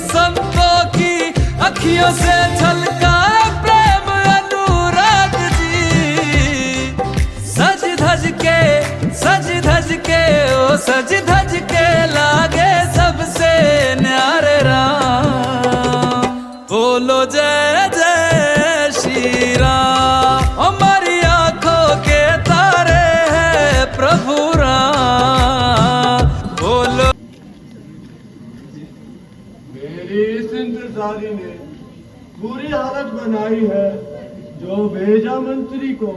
संतों की अखियों से छलका प्रेम अनुराग जी। सज धज के ओ सज धज के लागे सबसे न्यारे राम। बोलो जय जय श्री राम। हमारी आंखों के तारे हैं प्रभु राम। बोलो। मेरी इस इंतजारी ने बुरी हालत बनाई है। जो भेजा मंत्री को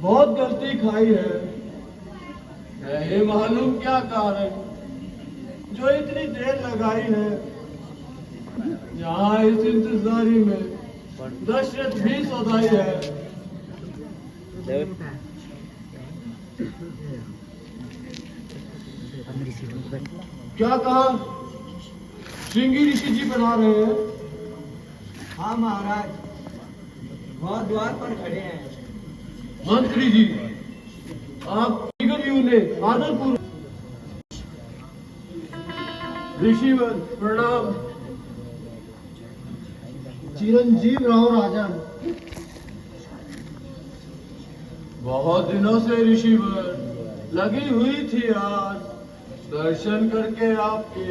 बहुत गलती खाई है। नहीं मालूम क्या कारण जो इतनी देर लगाई है। यहाँ इस इंतजारी में दशरथ भी सदाई है। क्या कहा? श्रृंगी ऋषि जी बना रहे हैं? हाँ महाराज, वहाँ द्वार पर खड़े हैं। मंत्री जी, आप ने आदरपूर्वक। ऋषिवर प्रणाम। चिरंजीव रहो राजन। बहुत दिनों से ऋषिवर लगी हुई थी आज। दर्शन करके आपके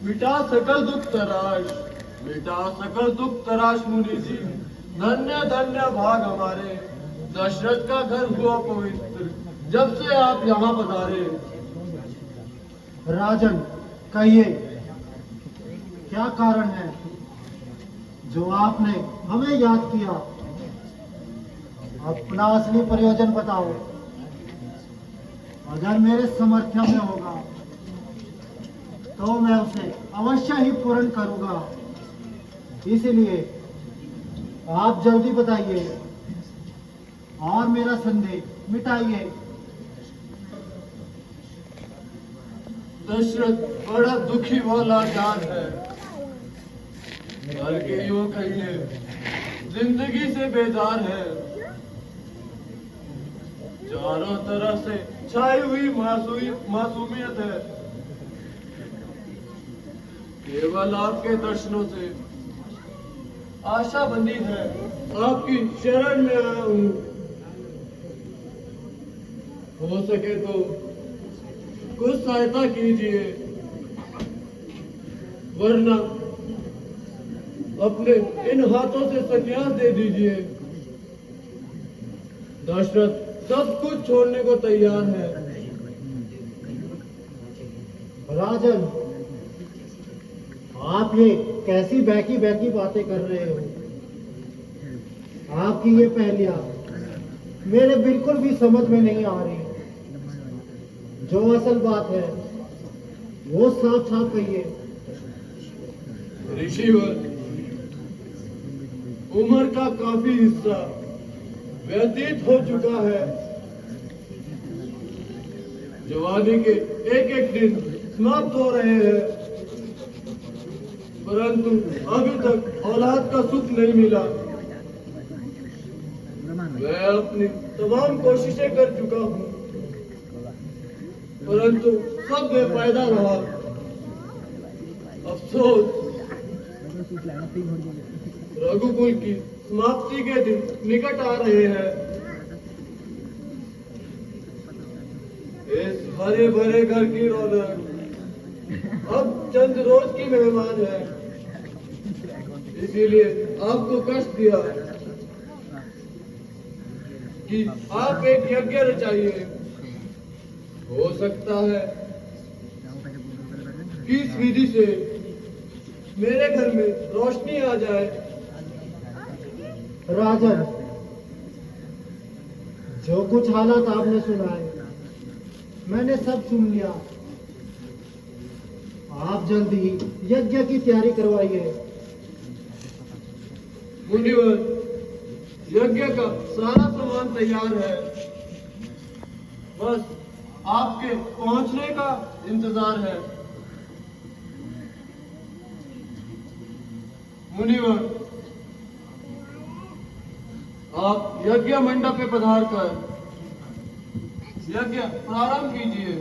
मिटा सकल दुख तराश, मिटा सकल दुख तराश मुनि जी। धन्य धन्य भाग हमारे दशरथ का घर हुआ पवित्र जब से आप यहाँ पधारे। राजन, कहिए क्या कारण है जो आपने हमें याद किया? अपना असली प्रयोजन बताओ। अगर मेरे समर्थ्य में होगा तो मैं उसे अवश्य ही पूर्ण करूंगा। इसलिए आप जल्दी बताइए और मेरा संदेह मिटाइए। दशरथ बड़ा दुखी वाला जान है। बल्कि यूं कहिए जिंदगी से बेजार है। चारों तरफ से छाई हुई मासूमियत है। केवल आपके दर्शनों से आशा बंधी है। आपकी शरण में आया हूँ। हो सके तो कुछ सहायता कीजिए, वरना अपने इन हाथों से संन्यास दे दीजिए। दशरथ सब कुछ छोड़ने को तैयार है। राजन, आप ये कैसी बहकी बहकी बातें कर रहे हो? आपकी ये पहेलियां मेरे बिल्कुल भी समझ में नहीं आ रही। जो असल बात है वो साफ साफ कहिए। ऋषिवर, उम्र का काफी हिस्सा व्यतीत हो चुका है। जवानी के एक एक दिन समाप्त हो रहे हैं, परंतु अभी तक औलाद का सुख नहीं मिला। मैं अपनी तमाम कोशिशें कर चुका हूँ, परंतु सब बेफायदा रहा। अफसोस, रघुकुल की समाप्ति के दिन निकट आ रहे हैं। इस हरे भरे घर की रौनक अब चंद रोज की मेहमान है। इसीलिए आपको कष्ट दिया कि आप एक यज्ञ रचाइए। हो सकता है कि इस विधि से मेरे घर में रोशनी आ जाए। राजन, जो कुछ हालात आपने सुनाए मैंने सब सुन लिया। आप जल्दी ही यज्ञ की तैयारी करवाइए। मुनिवर, यज्ञ का सारा सामान तैयार है, बस आपके पहुंचने का इंतजार है। मुनिवर, आप यज्ञ मंडप पे पधार कर यज्ञ प्रारंभ कीजिए।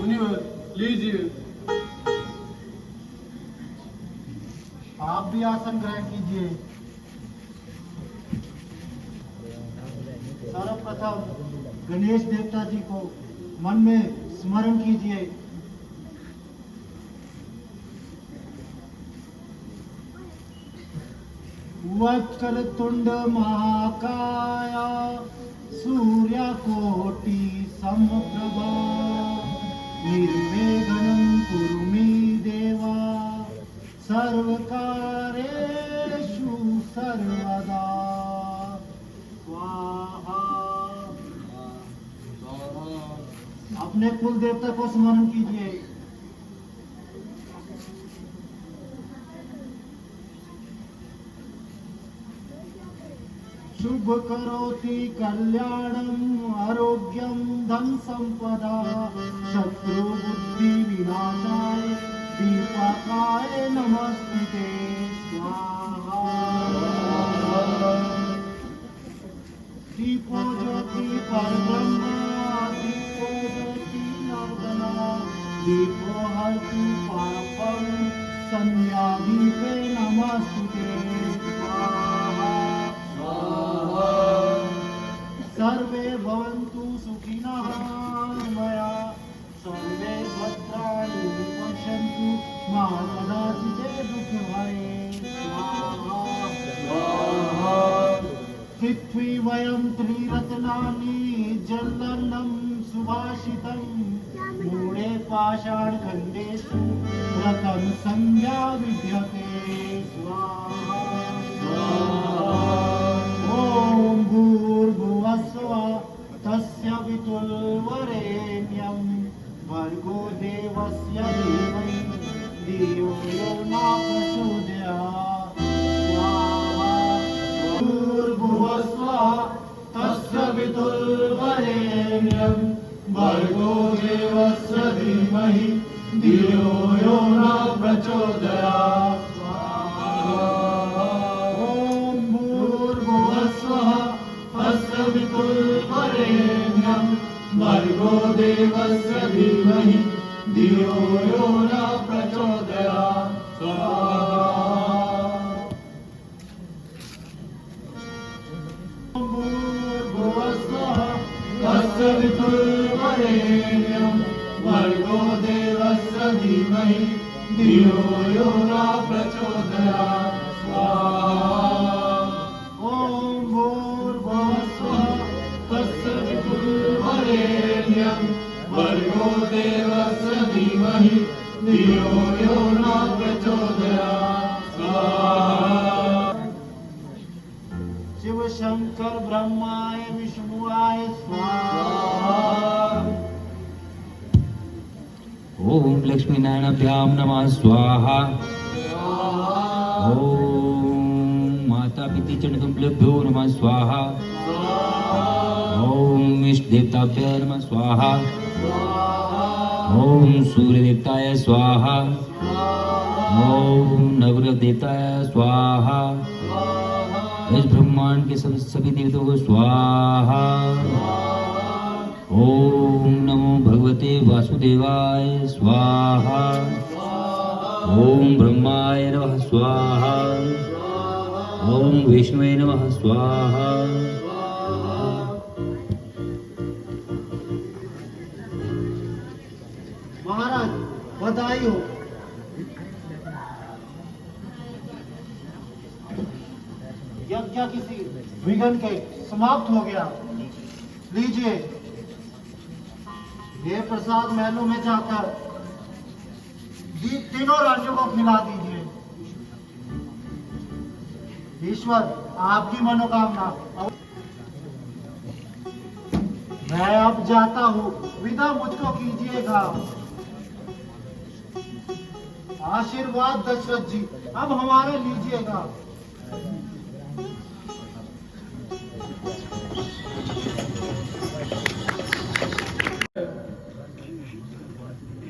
मुनिवर लीजिए। आप भी आसन ग्रहण कीजिए। सर्वप्रथम गणेश देवता जी को मन में स्मरण कीजिए। वक्रतुंड महाकाय सूर्यकोटि समप्रभा निर्विघ्नं कुरु मे देवा सर्वकार्येषु सर्वदा स्वाहा। अपने कुल देवता को स्मरण कीजिए। शुभ करोति कल्याणम आरोग्यम धन संपदा शत्रु बुद्धि विनाशाय दीपकाय नमस्ते स्वाहा। दीपो ज्योति परब्रह्म दीपो ज्योति नर्दना दीपो हर्तु पापम संध्या दीपे नमस्ते स्वाहा। सर्वे भवन्तु सुखिनः मया सर्वे भद्राणि पश्यन्तु मा कदाचित् दुःखभये स्वाहा। पृथ्वी वयं त्रिरत्नानि जलन्नं सुभाषितं मूढे पाषाणखण्डेषु रत्न संज्ञा विद्यते स्वाहा। ॐ भूर्भुवस्सुवः तस्य वितुर्वरेण्यं भर्गो देवस्य धीमहि धियो यो न प्रचोदयात् स्वाहा। भूर्भुवस्सुवः तस्य वितुर्वरेण्यं भर्गो देवस्य धीमहि धियो यो न प्रचोदयात् स्वाहा। वितुर्वरेण्यं भर्गो देवस्य धीमहि धियो यो न प्रचोदयात् स्वाहा। भूर्भुवस्सुवः तस्य वितुर्वरेण्यं भर्गो देवस्य धीमहि धियो यो न प्रचोदयात् स्वाहा। भर्गो देवस्य धीमहि धियो यो न प्रचोदयात् स्वाहा। शिव शंकर ब्रह्माय विष्णुआय स्वाहा। ओम लक्ष्मी नारायणाभ्यां नमः स्वाहा। ओम माता पिता चरणकमलेभ्यो नमः स्वाहा। ओम इष्ट देवताभ्य नमः स्वाहा। ओम सूर्य देवताय स्वाहा। ओम नवग्रह देवताय स्वाहा। इस ब्रह्मांड के सभी देवताओं को स्वाहा। ओम नमो भगवते वासुदेवाय स्वाहा। ओम ब्रह्माय नमः स्वाहा। ओम विष्णुवे नमः स्वाहा। महाराज बधाई हो। यज्ञ किसी विघ्न के समाप्त हो गया। लीजिए ये प्रसाद महलों में जाकर तीनों राज्यों को खिला दीजिए। ईश्वर आपकी मनोकामना। मैं अब जाता हूँ, विदा मुझको कीजिएगा। आशीर्वाद दशरथ जी अब हमारे लीजिएगा।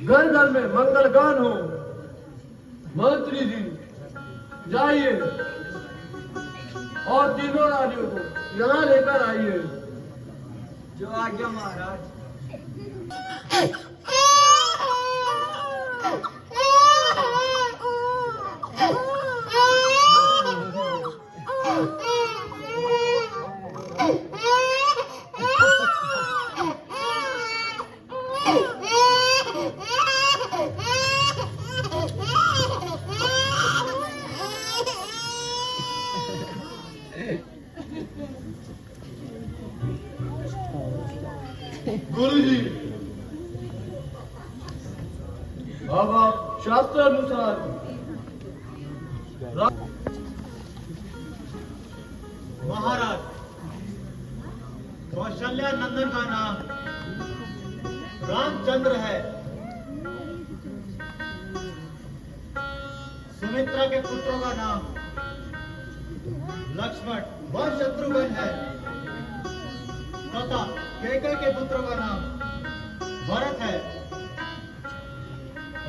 घर घर में मंगल गान हो। मंत्री जी जाइए और तीनों रानियों को यहाँ लेकर आइए। जो आज्ञा महाराज। गुरुजी, अब आप शास्त्र अनुसार महाराज, कौशल्या नंदन का नाम रामचंद्र है। सुमित्रा के पुत्रों का नाम लक्ष्मण व शत्रुघ्न है तथा कैकेयी के पुत्रों का नाम भरत है।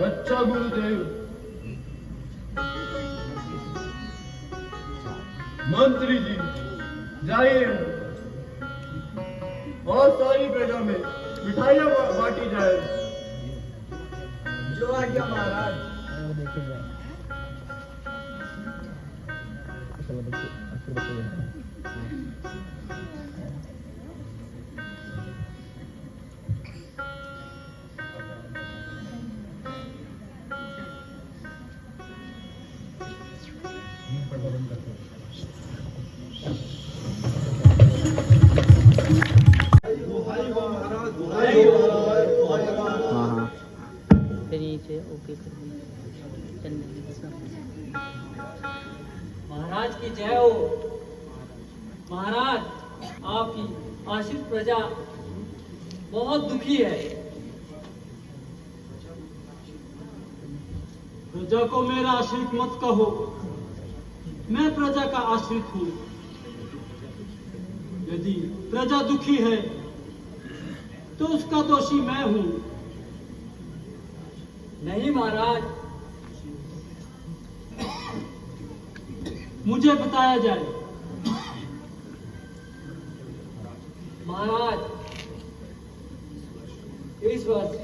अच्छा गुरुदेव, मंत्री जी जाइए और सारी प्रजा में मिठाइयाँ बांटी जाए। जो आज्ञा महाराज। महाराज की जय हो। महाराज, आपकी आश्रित प्रजा बहुत दुखी है। प्रजा को मेरा आश्रित मत कहो, मैं प्रजा का आश्रित हूँ। यदि प्रजा दुखी है तो उसका दोषी मैं हूँ। नहीं महाराज, मुझे बताया जाए। महाराज, इस वर्ष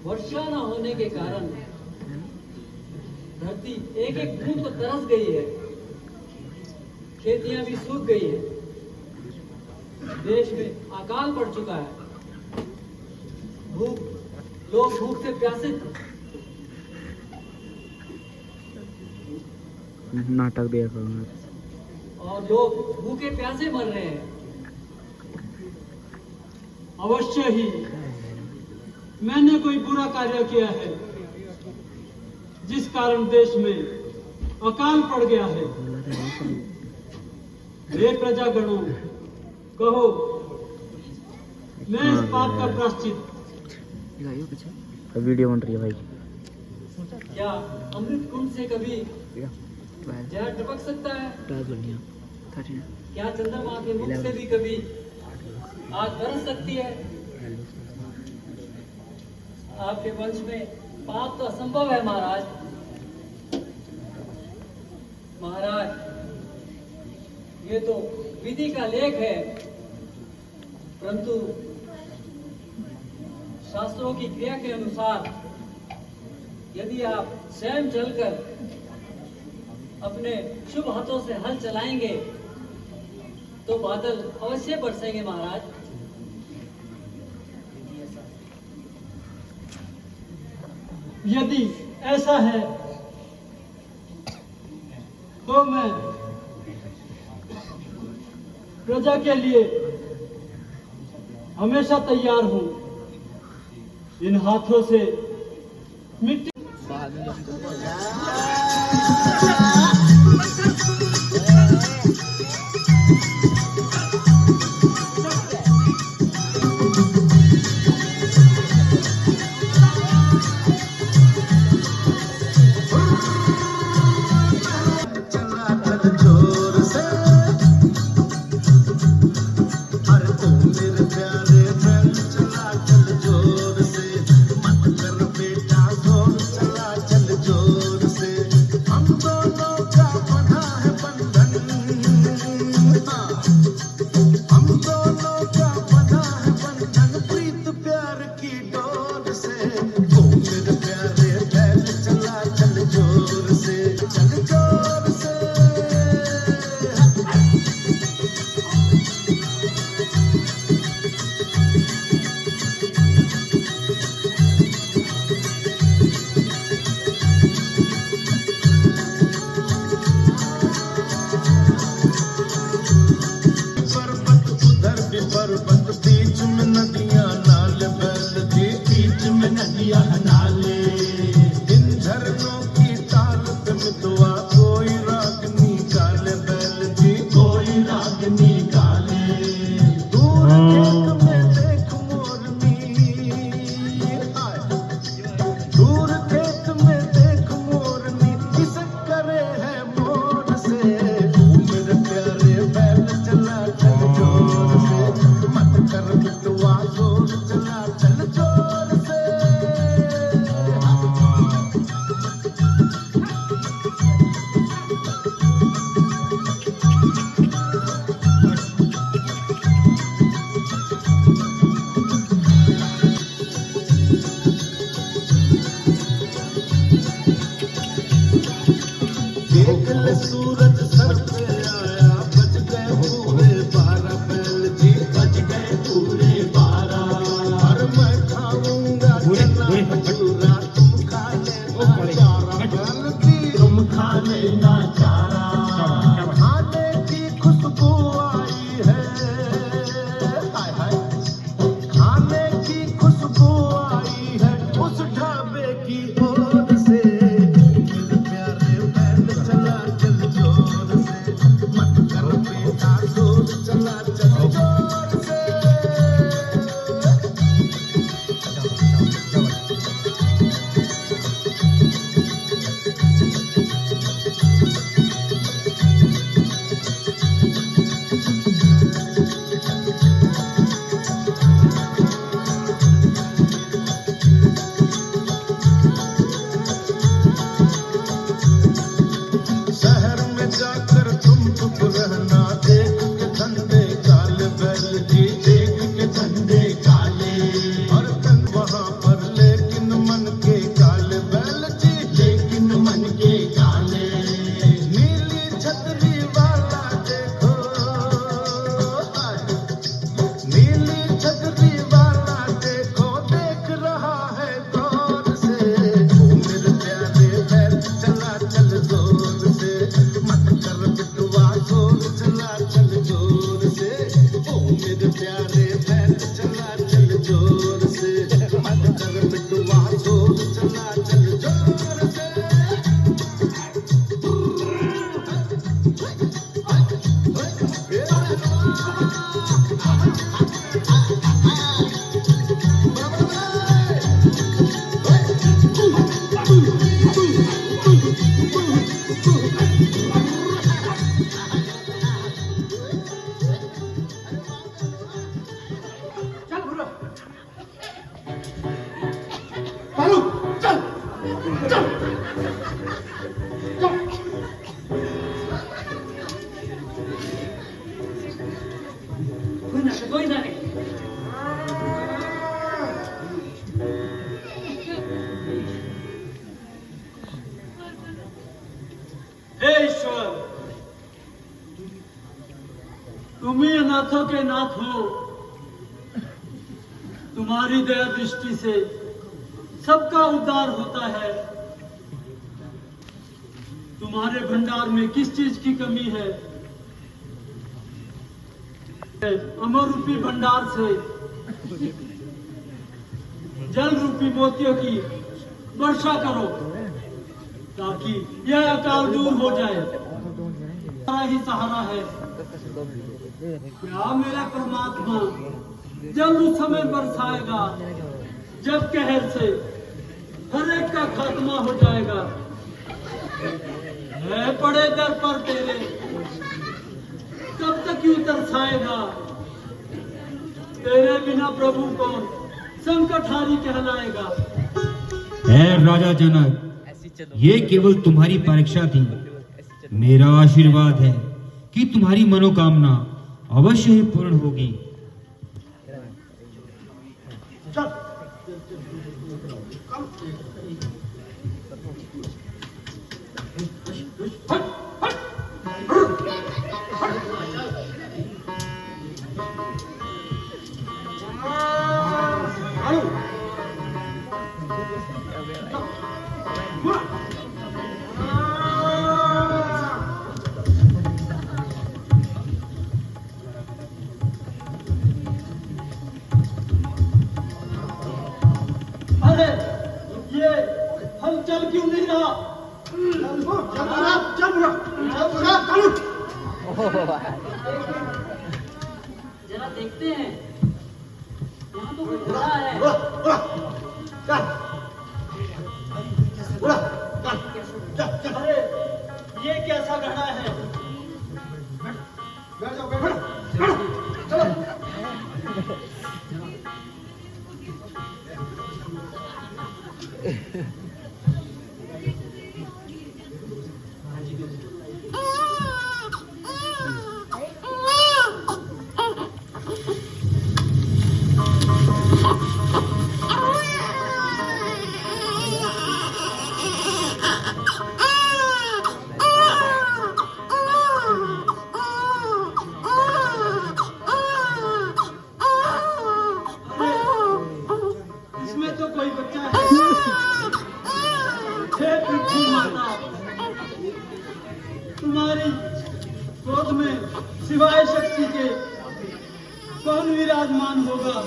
वर्षा न होने के कारण धरती एक एक बूंद तो तरस गई है, खेतियां भी सूख गई है, देश में अकाल पड़ चुका है, लोग भूख से प्यासे नाटक देख रहा हूँ और लोग भूखे प्यासे मर रहे हैं। अवश्य ही मैंने कोई बुरा कार्य किया है जिस कारण देश में अकाल पड़ गया है। हे प्रजागणों, कहो मैं इस पाप का प्रायश्चित। वीडियो बन रही है भाई। क्या अमृत कुंड से कभी जहर टपक सकता है? क्या चंद्रमा के मुख से भी कभी आग बरस सकती है? आपके वंश में पाप तो असंभव है महाराज। महाराज, ये तो विधि का लेख है, परंतु शास्त्रों की क्रिया के अनुसार यदि आप स्वयं चलकर अपने शुभ हाथों से हल चलाएंगे तो बादल अवश्य बरसेंगे महाराज। यदि ऐसा है तो मैं प्रजा के लिए हमेशा तैयार हूं। इन हाथों से मिट्टी हम दोनों का बंधा है बंधन। कोई ना नहीं। हे ईश्वर, तुम ही अनाथों के नाथ हो। तुम्हारी दया दृष्टि से सबका उद्धार होता है। तुम्हारे भंडार में किस चीज की कमी है? अमर रूपी भंडार से जल रूपी मोतियों की वर्षा करो ताकि यह अकाल दूर हो जाए। तुम्हारा ही सहारा है। क्या मेरा परमात्मा जल्द उस समय बरसाएगा जब कहर से हर एक का खात्मा हो जाएगा। मैं पड़े दर पर तेरे कब तक यूं तरसाएगा? तेरे बिना प्रभु कौन संकटहारी कहलाएगा। है राजा जनक, ये केवल तुम्हारी परीक्षा थी। मेरा आशीर्वाद है कि तुम्हारी मनोकामना अवश्य ही पूर्ण होगी। अरे ये हम चल क्यों नहीं रहा? जरा देखते हैं, यहाँ तो कोई घोड़ा है। अरे ये कैसा घड़ा है? इसमें तो कोई बच्चा है। हे पृथ्वी माता, तुम्हारी गोद में सिवाय शक्ति के कौन विराजमान होगा?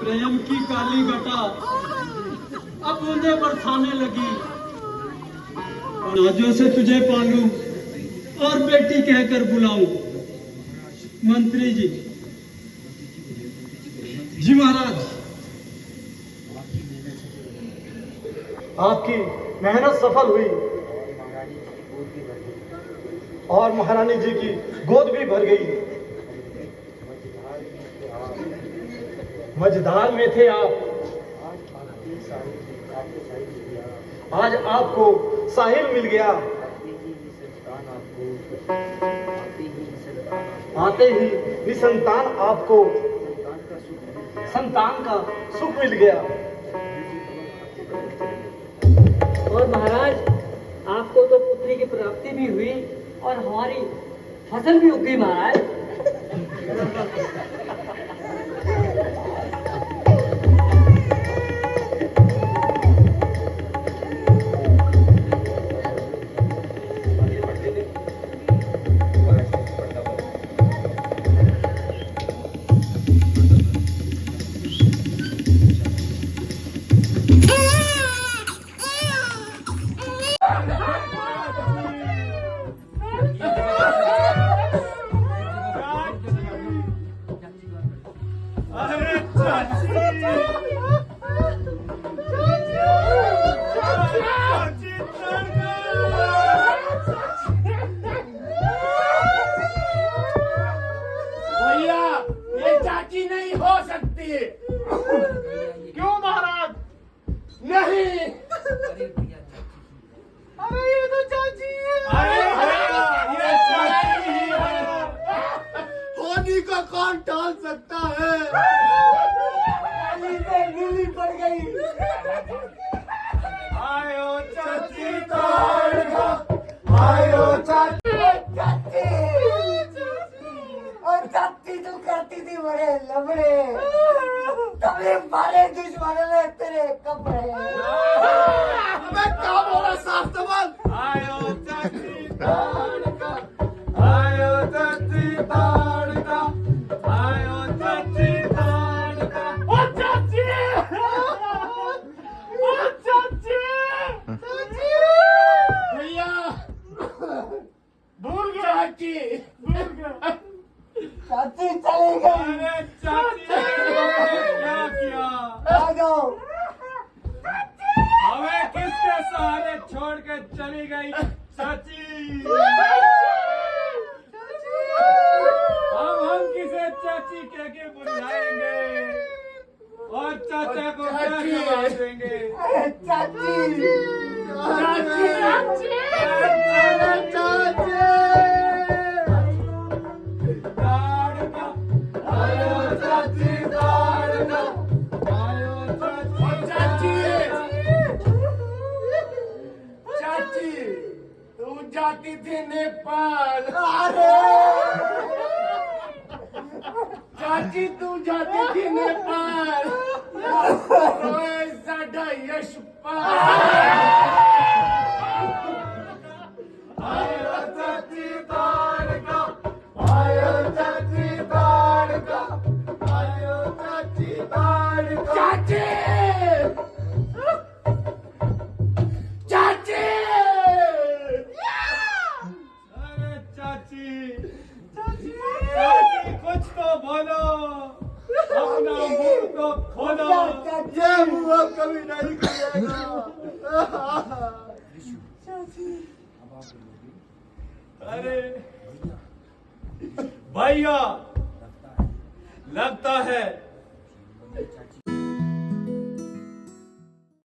प्रेम की काली घटा अब मुझे बरसाने लगी। नाजों से तुझे पालूं और बेटी कहकर बुलाऊं। मंत्री जी। जी महाराज। आपकी मेहनत सफल हुई और महारानी जी की गोद भी भर गई। मझधार में थे आप, आज आपको साहिल मिल गया। आते ही निसंतान आपको संतान का सुख मिल गया। और महाराज, आपको तो पुत्री की प्राप्ति भी हुई और हमारी फसल भी उग गई महाराज। भैया, ये चाची नहीं हो सकती। क्यों महाराज? नहीं। अरे ये तो चाची है। अरे भैया, ये चाची ही है। होनी का कौन टाल सकता है? गिली पड़ गई। आयो चाची तोड़ दो, आयो चाची। और जाती तू करती थी बड़े लबड़े, तबे मारे दुश्मनों ने तेरे कपड़े। मैं क्या बोला? साफ तो बोल। आयो चाची ताड़का, आयो चाची ताड़का, आयो चाची ताड़का। ओ चाची, ओ चाची, चाची। भैया, भूल गया चाची, भूल गया। चाची चली गई। अरे चाची क्या किया? आ जाओ। हमें किसके सहारे छोड़ के चली गई चाची? हम किसे चाची कह के बुलाएंगे और चाचा को क्या जवाब देंगे? चाची चाची, चाची, ताड़का, आयो चाची ताड़का, आयो चाची। चाची, तू जाती थी नेपाल। अरे चाची, तू जाती थी नेपाल। रोए साडा यशपाल। आयो चाची ताड़का, आयो चाची ताड़का, आयो चाची ताड़का। चाची, चाची। अरे चाची, चाची, चाची, कुछ तो बोलो, अपना मुंह तो खोलो। ये मुंह कभी नहीं खुलेगा। अरे भैया, लगता है